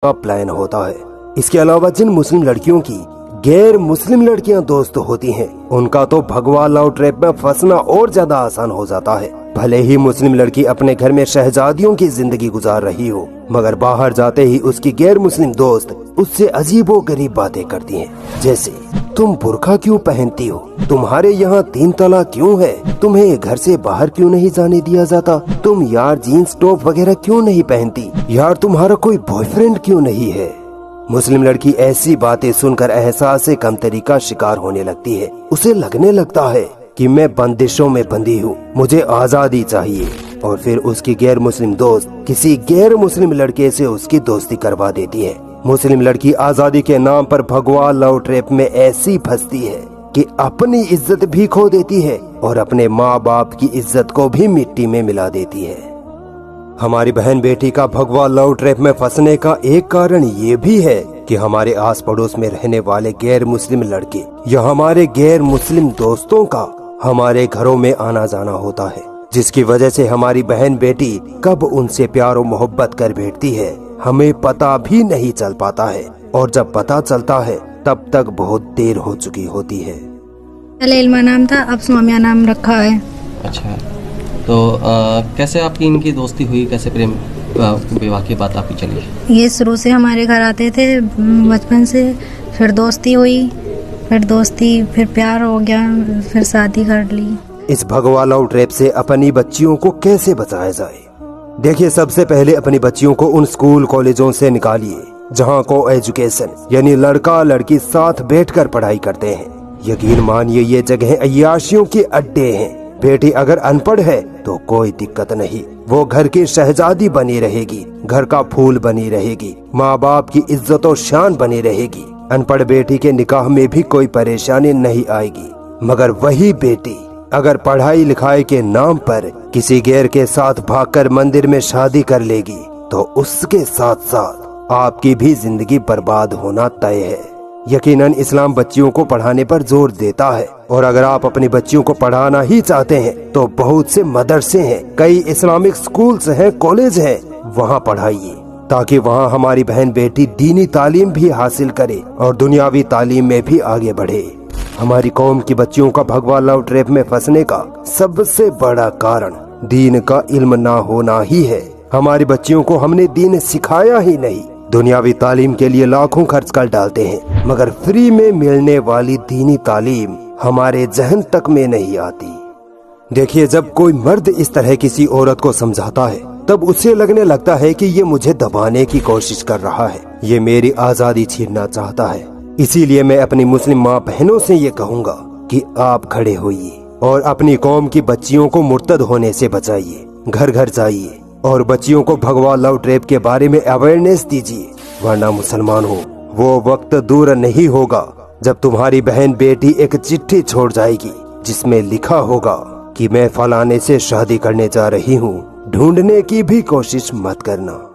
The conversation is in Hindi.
का प्लान होता है। इसके अलावा जिन मुस्लिम लड़कियों की गैर मुस्लिम लड़कियां दोस्त होती हैं, उनका तो भगवा लव ट्रैप में फंसना और ज्यादा आसान हो जाता है। भले ही मुस्लिम लड़की अपने घर में शहजादियों की जिंदगी गुजार रही हो, मगर बाहर जाते ही उसकी गैर मुस्लिम दोस्त उससे अजीबो गरीब बातें करती हैं, जैसे तुम बुर्का क्यों पहनती हो, तुम्हारे यहाँ 3 तलाक क्यों है, तुम्हें घर से बाहर क्यों नहीं जाने दिया जाता, तुम यार जीन्स टॉप वगैरह क्यों नहीं पहनती, यार तुम्हारा कोई बॉयफ्रेंड क्यों नहीं है। मुस्लिम लड़की ऐसी बातें सुनकर एहसास से कमतरी का शिकार होने लगती है। उसे लगने लगता है कि मैं बंदिशों में बंधी हूँ, मुझे आजादी चाहिए। और फिर उसकी गैर मुस्लिम दोस्त किसी गैर मुस्लिम लड़के से उसकी दोस्ती करवा देती है। मुस्लिम लड़की आजादी के नाम पर भगवा लव ट्रैप में ऐसी फंसती है कि अपनी इज्जत भी खो देती है और अपने माँ बाप की इज्जत को भी मिट्टी में मिला देती है। हमारी बहन बेटी का भगवा लव ट्रैप में फंसने का एक कारण ये भी है कि हमारे आस पड़ोस में रहने वाले गैर मुस्लिम लड़के या हमारे गैर मुस्लिम दोस्तों का हमारे घरों में आना जाना होता है, जिसकी वजह से हमारी बहन बेटी कब उनसे प्यार और मोहब्बत कर बैठती है हमें पता भी नहीं चल पाता है, और जब पता चलता है तब तक बहुत देर हो चुकी होती है। पहले इल्मा नाम था, अब सुमामिया नाम रखा है। अच्छा, तो कैसे आपकी इनकी दोस्ती हुई, कैसे प्रेम विवाह की बात आपकी चली? ये शुरू से हमारे घर आते थे बचपन से, फिर दोस्ती हुई, फिर प्यार हो गया, फिर शादी कर ली। इस भगवा लव ट्रैप से अपनी बच्चियों को कैसे बचाया जाए? देखिए, सबसे पहले अपनी बच्चियों को उन स्कूल कॉलेजों से निकालिए जहाँ को एजुकेशन यानी लड़का लड़की साथ बैठकर पढ़ाई करते हैं। यकीन मानिए ये जगह अय्याशियों के अड्डे हैं। बेटी अगर अनपढ़ है तो कोई दिक्कत नहीं, वो घर की शहजादी बनी रहेगी, घर का फूल बनी रहेगी, माँ बाप की इज्जत और शान बनी रहेगी। अनपढ़ बेटी के निकाह में भी कोई परेशानी नहीं आएगी। मगर वही बेटी अगर पढ़ाई लिखाई के नाम पर किसी गैर के साथ भागकर मंदिर में शादी कर लेगी तो उसके साथ साथ आपकी भी जिंदगी बर्बाद होना तय है। यकीनन इस्लाम बच्चियों को पढ़ाने पर जोर देता है, और अगर आप अपनी बच्चियों को पढ़ाना ही चाहते हैं तो बहुत से मदरसे हैं, कई इस्लामिक स्कूल्स हैं, कॉलेज हैं, वहाँ पढ़ाइए ताकि वहाँ हमारी बहन बेटी दीनी तालीम भी हासिल करे और दुनियावी तालीम में भी आगे बढ़े। हमारी कौम की बच्चियों का भगवा लव ट्रैप में फंसने का सबसे बड़ा कारण दीन का इल्म ना होना ही है। हमारी बच्चियों को हमने दीन सिखाया ही नहीं। दुनियावी तालीम के लिए लाखों खर्च कर डालते हैं, मगर फ्री में मिलने वाली दीनी तालीम हमारे जहन तक में नहीं आती। देखिए, जब कोई मर्द इस तरह किसी औरत को समझाता है तब उसे लगने लगता है कि ये मुझे दबाने की कोशिश कर रहा है, ये मेरी आजादी छीनना चाहता है। इसीलिए मैं अपनी मुस्लिम माँ बहनों से ये कहूँगा कि आप खड़े होइए और अपनी कौम की बच्चियों को मुर्तद होने से बचाइए। घर घर जाइए और बच्चियों को भगवा लव ट्रैप के बारे में अवेयरनेस दीजिए, वरना मुसलमान हो वो वक्त दूर नहीं होगा जब तुम्हारी बहन बेटी एक चिट्ठी छोड़ जाएगी जिसमें लिखा होगा कि मैं फलाने से शादी करने जा रही हूँ, ढूंढने की भी कोशिश मत करना।